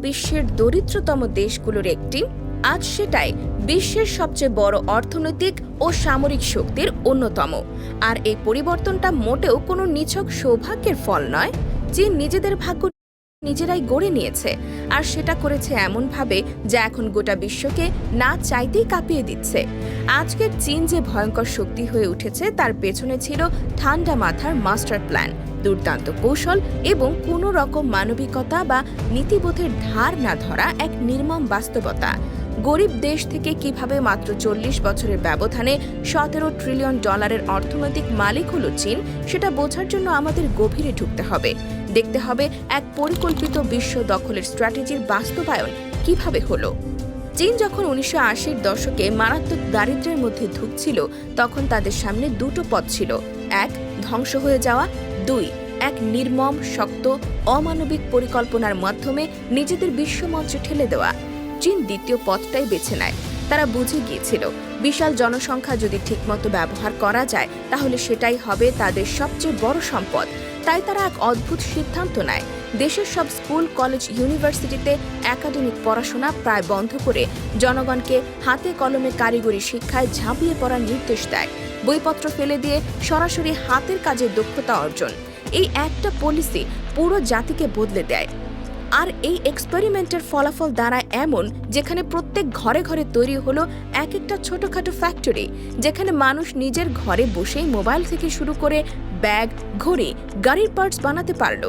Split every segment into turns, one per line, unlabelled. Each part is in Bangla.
বিশ্বের দরিদ্রতম দেশগুলোর একটি, আজ সেটাই বিশ্বের সবচেয়ে বড় অর্থনৈতিক ও সামরিক শক্তির অন্যতম। আর এই পরিবর্তনটা মোটেও কোনো নিছক সৌভাগ্যের ফল নয়। চীন নিজেদের ভাগ্য নিজেরাই গড়ে নিয়েছে, আর সেটা করেছে এমনভাবে যা এখন গোটা বিশ্বকে না চাইতেই কাঁপিয়ে দিচ্ছে। আজকের চীন যে ভয়ঙ্কর শক্তি হয়ে উঠেছে তার পেছনে ছিল ঠান্ডা মাথার মাস্টার প্ল্যান, দুর্দান্ত কৌশল এবং কোনো রকম মানবিকতা বা নীতিবোধের ধার না ধরা এক নির্মম বাস্তবতা। গরিব দেশ থেকে কিভাবে মাত্র 40 বছরের ব্যবধানে $17 ট্রিলিয়ন অর্থনৈতিক মালিক হলো চীন, সেটা বোঝার জন্য আমাদের গভীরে ঢুকতে হবে। দেখতে হবে এক পরিকল্পিত বিশ্ব দখলের স্ট্র্যাটেজির বাস্তবায়ন কিভাবে হলো। চীন যখন 1980-র দশকে মারাত্মক দারিদ্র্যের মধ্যে ধুঁকছিল, তখন তাদের সামনে দুটো পথ ছিল: এক, ধ্বংস হয়ে যাওয়া; দুই, এক নির্মম, শক্ত, অমানবিক পরিকল্পনার মাধ্যমে নিজেদের বিশ্বমঞ্চে ঠেলে দেওয়া। চীন দ্বিতীয় পথটাই বেছে নেয়। তারা বুঝে গিয়েছিল বিশাল জনসংখ্যা যদি ঠিকমতো ব্যবহার করা যায় তাহলে সেটাই হবে তাদের সবচেয়ে বড় সম্পদ। তাই তারা এক অদ্ভুত সিদ্ধান্ত নেয়। দেশের সব স্কুল, কলেজ, ইউনিভার্সিটিতে একাডেমিক পড়াশোনা প্রায় বন্ধ করে জনগণকে হাতে কলমে কারিগরি শিক্ষায় ঝাঁপিয়ে পড়ার নির্দেশ দেয়। বইপত্র ফেলে দিয়ে সরাসরি হাতের কাজের দক্ষতা অর্জন। এই একটা পলিসি পুরো জাতিকে বদলে দেয়। আর এই এক্সপেরিমেন্টের ফলাফল দাঁড়ায় এমন, যেখানে প্রত্যেক ঘরে ঘরে তৈরি হলো এক একটা ছোটখাটো ফ্যাক্টরি, যেখানে মানুষ নিজের ঘরে বসেই মোবাইল থেকে শুরু করে ব্যাগ, ঘড়ি, গাড়ির পার্টস বানাতে পারলো।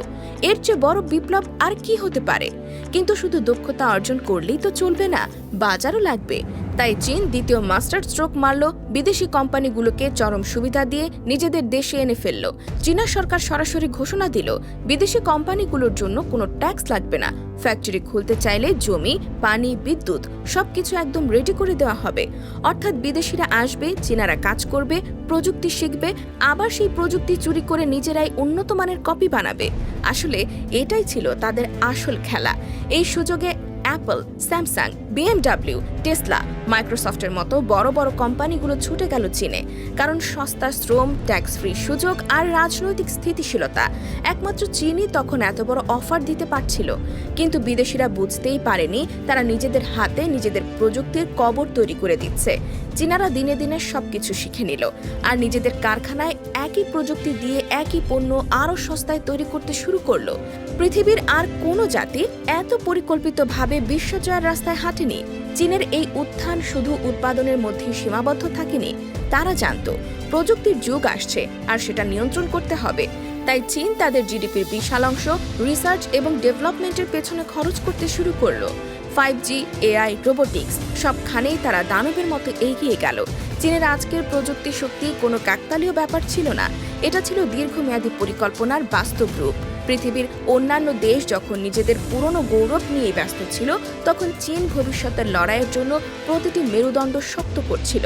এর চেয়ে বড় বিপ্লব আর কি হতে পারে? কিন্তু শুধু দক্ষতা অর্জন করলেই তো চলবে না, বাজারও লাগবে। তাই চীন দ্বিতীয় মাস্টার স্ট্রোক মারল, বিদেশি কোম্পানিগুলোকে চরম সুবিধা দিয়ে নিজেদের দেশে এনে ফেলল। চীনা সরকার সরাসরি ঘোষণা দিল বিদেশি কোম্পানিগুলোর জন্য কোনো ট্যাক্স লাগবে না। ফ্যাক্টরি খুলতে চাইলে জমি, পানি, বিদ্যুৎ সবকিছু একদম রেডি করে দেওয়া হবে। অর্থাৎ বিদেশিরা আসবে, চীনারা কাজ করবে, প্রযুক্তি শিখবে, আবার সেই প্রযুক্তি চুরি করে নিজেরাই উন্নত মানের কপি বানাবে। আসলে এটাই ছিল তাদের আসল খেলা। এই সুযোগে অ্যাপল, স্যামসাং, BMW, টেসলা, মাইক্রোসফটের মতো বড় বড় কোম্পানিগুলো ছুটে গেল চীনে। কারণ সস্তা শ্রম, ট্যাক্স ফ্রি সুযোগ আর রাজনৈতিক স্থিতিশীলতা, একমাত্র চীনই তখন এত বড় অফার দিতে পারছিল। কিন্তু বিদেশিরা বুঝতেই পারেনি তারা নিজেদের হাতে নিজেদের প্রযুক্তির কবর তৈরি করে দিচ্ছে। চীনারা দিনে দিনে সবকিছু শিখে নিল, আর নিজেদের কারখানায় একই প্রযুক্তি দিয়ে একই পণ্য আরও সস্তায় তৈরি করতে শুরু করলো। পৃথিবীর আর কোনো জাতি এত পরিকল্পিতভাবে বিশ্বজয়ের রাস্তায় হাঁটেনি। চীনের এই উত্থান শুধু উৎপাদনের মধ্যেই সীমাবদ্ধ থাকেনি। তারা জানত প্রযুক্তির যুগ আসছে, আর সেটা নিয়ন্ত্রণ করতে হবে। তাই চীন তাদের জিডিপির বিশাল অংশ রিসার্চ এবং ডেভেলপমেন্টের পেছনে খরচ করতে শুরু করলো। 5G, AI, রোবোটিক্স সবখানেই তারা দানবের মতো এগিয়ে গেল। চীনের আজকের প্রযুক্তি শক্তি কোনো কাকতালীয় ব্যাপার ছিল না, এটা ছিল দীর্ঘমেয়াদী পরিকল্পনার বাস্তব রূপ। পৃথিবীর অন্যান্য দেশ যখন নিজেদের পুরনো গৌরব নিয়ে ব্যস্ত ছিল, তখন চীন ভবিষ্যতের লড়াইয়ের জন্য প্রতিটি মেরুদণ্ড শক্ত করছিল।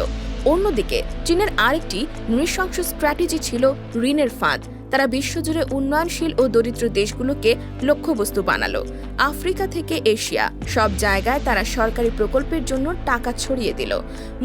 অন্যদিকে চীনের আরেকটি নৃশংস স্ট্র্যাটেজি ছিল ঋণের ফাঁদ। তারা বিশ্বজুড়ে উন্নয়নশীল ও দরিদ্র দেশগুলোকে লক্ষ্যবস্তু বানালো। আফ্রিকা থেকে এশিয়া সব জায়গায় তারা সরকারি প্রকল্পের জন্য টাকা ছড়িয়ে দিল।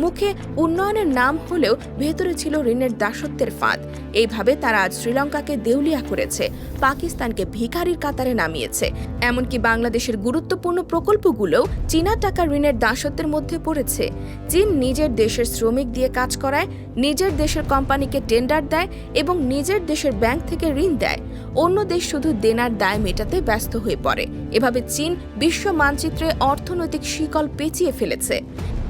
মুখে উন্নয়নের নাম হলেও ভেতরে ছিল ঋণের দাসত্বের ফাঁদ। এইভাবে তারা আজ শ্রীলঙ্কাকে দেউলিয়া করেছে, পাকিস্তানকে ভিখারির কাতারে নামিয়েছে। এমনকি বাংলাদেশের গুরুত্বপূর্ণ প্রকল্পগুলোও চীনা টাকা ঋণের দাসত্বের মধ্যে পড়েছে। চীন নিজের দেশের শ্রমিক দিয়ে কাজ করায়, নিজের দেশের কোম্পানিকে টেন্ডার দেয় এবং নিজের দেশের ব্যাংক থেকে ঋণ দেয়। অন্য দেশ শুধু দেনার দায় মেটাতে ব্যস্ত হয়ে পড়ে। এভাবে চীন বিশ্ব মানচিত্রে অর্থনৈতিক শিকল পেঁচিয়ে ফেলেছে।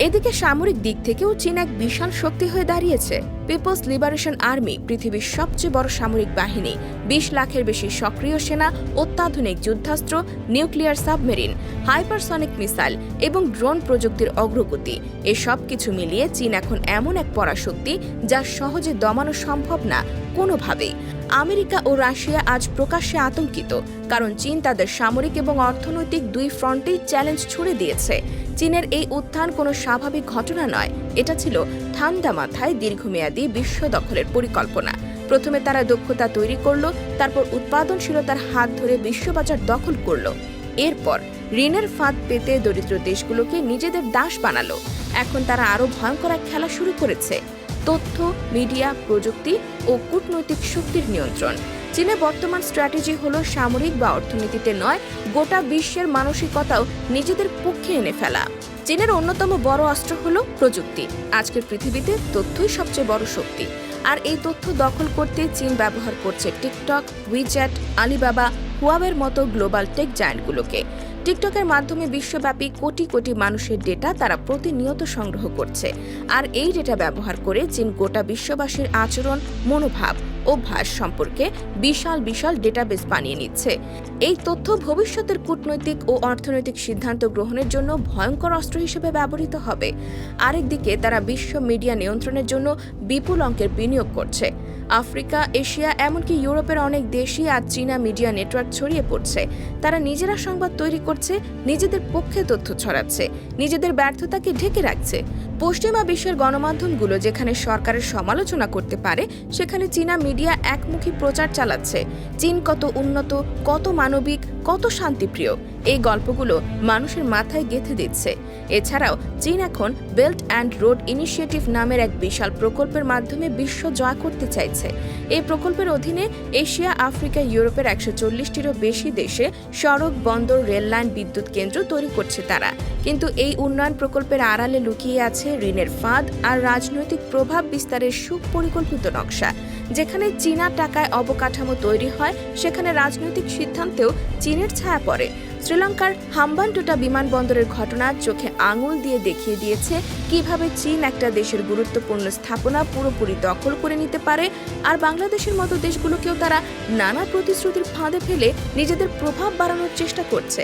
এদিকে সামরিক দিক থেকেও চীন এক বিশাল শক্তি হয়ে দাঁড়িয়েছে। পিপলস লিবারেশন আর্মি পৃথিবীর সবচেয়ে বড় সামরিক বাহিনী, 20 লাখের বেশি সক্রিয় সেনা, অত্যাধুনিক যুদ্ধাস্ত্র, নিউক্লিয়ার সাবমেরিন, হাইপারসনিক মিসাইল এবং ড্রোন প্রযুক্তির অগ্রগতি, এসব কিছু মিলিয়ে চীন এখন এমন এক পরাশক্তি যা সহজে দমানো সম্ভব না কোনোভাবেই। আমেরিকা ও রাশিয়া আজ প্রকাশ্যে আতঙ্কিত, কারণ চীন তাদের সামরিক এবং অর্থনৈতিক দুই ফ্রন্টেই চ্যালেঞ্জ ছুড়ে দিয়েছে। চীনের এই উত্থান কোনো স্বাভাবিক ঘটনা নয়, এটা ছিল ঠান্ডা মাথায় দীর্ঘমেয়াদী বিশ্ব দখলের পরিকল্পনা। প্রথমে তারা দক্ষতা তৈরি করলো, তারপর উৎপাদনশীলতার হাত ধরে বিশ্ববাজার দখল করলো। এরপর ঋণের ফাঁদ পেতে দরিদ্র দেশগুলোকে নিজেদের দাস বানালো। এখন তারা আরও ভয়ঙ্কর এক খেলা শুরু করেছে: তথ্য, মিডিয়া, প্রযুক্তি ও কূটনৈতিক শক্তির নিয়ন্ত্রণ। চীনের বর্তমান স্ট্র্যাটেজি হলো সামরিক বা অর্থনীতিতে নয়, গোটা বিশ্বের মানসিকতাও নিজেদের পক্ষে এনে ফেলা। চীনের অন্যতম বড় অস্ত্র হলো প্রযুক্তি। আজকের পৃথিবীতে তথ্যই সবচেয়ে বড় শক্তি, আর এই তথ্য দখল করতে চীন ব্যবহার করছে টিকটক, উইচ্যাট, আলিবাবা, হুয়াওয়ের মতো গ্লোবাল টেক জায়ান্টগুলোকে। টিকটকের মাধ্যমে বিশ্বব্যাপী কোটি কোটি মানুষের ডেটা তারা প্রতিনিয়ত সংগ্রহ করছে, আর এই ডেটা ব্যবহার করে চীন গোটা বিশ্ববাসীর আচরণ, মনোভাব, অভ্যাস সম্পর্কে বিশাল বিশাল ডেটাবেস বানিয়ে নিচ্ছে। এই তথ্য ভবিষ্যতের কূটনৈতিক ও অর্থনৈতিক সিদ্ধান্ত গ্রহণের জন্য ভয়ঙ্কর অস্ত্র হিসেবে ব্যবহৃত হবে। আরেকদিকে তারা বিশ্ব মিডিয়া নিয়ন্ত্রণের জন্য বিপুল অঙ্কের বিনিয়োগ করছে। আফ্রিকা, এশিয়া, এমনকি ইউরোপের অনেক দেশই আজ চীনা মিডিয়া নেটওয়ার্ক ছড়িয়ে পড়ছে। তারা নিজেরা সংবাদ তৈরি করছে, নিজেদের পক্ষে তথ্য ছড়াচ্ছে, নিজেদের ব্যর্থতাকে ঢেকে রাখছে। পশ্চিমা বিশ্বের গণমাধ্যমগুলো যেখানে সরকারের সমালোচনা করতে পারে, সেখানে চীনা মিডিয়া একমুখী প্রচার চালাচ্ছে। চীন কত উন্নত, কত মানবিক, কত শান্তিপ্রিয়, এই গল্পগুলো মানুষের মাথায় গেঁথে দিচ্ছে। এছাড়াও চীন এখন বেল্ট অ্যান্ড রোড ইনিশিয়েটিভ নামের এক বিশাল প্রকল্পের মাধ্যমে বিশ্ব জয় করতে চাইছে। এই প্রকল্পের অধীনে এশিয়া, আফ্রিকা, ইউরোপের 140টিরও বেশি দেশে সড়ক, বন্দর, রেললাইন, বিদ্যুৎ কেন্দ্র তৈরি করছে তারা। কিন্তু এই উন্নয়ন প্রকল্পের আড়ালে লুকিয়ে আছে ঋণের ফাঁদ আর রাজনৈতিক প্রভাব বিস্তারের সুপরিকল্পিত নকশা। যেখানে চীনা টাকায় অবকাঠামো তৈরি হয়, সেখানে রাজনৈতিক সিদ্ধান্তেও চীনের ছায়া পড়ে। শ্রীলঙ্কার হাম্বানটোটা বিমানবন্দরের ঘটনা চোখে আঙুল দিয়ে দেখিয়ে দিয়েছে কিভাবে চীন একটা দেশের গুরুত্বপূর্ণ স্থাপনা পুরোপুরি দখল করে নিতে পারে, আর বাংলাদেশের মতো দেশগুলোকেও তারা নানা প্রতিশ্রুতির ফাঁদে ফেলে নিজেদের প্রভাব বাড়ানোর চেষ্টা করছে।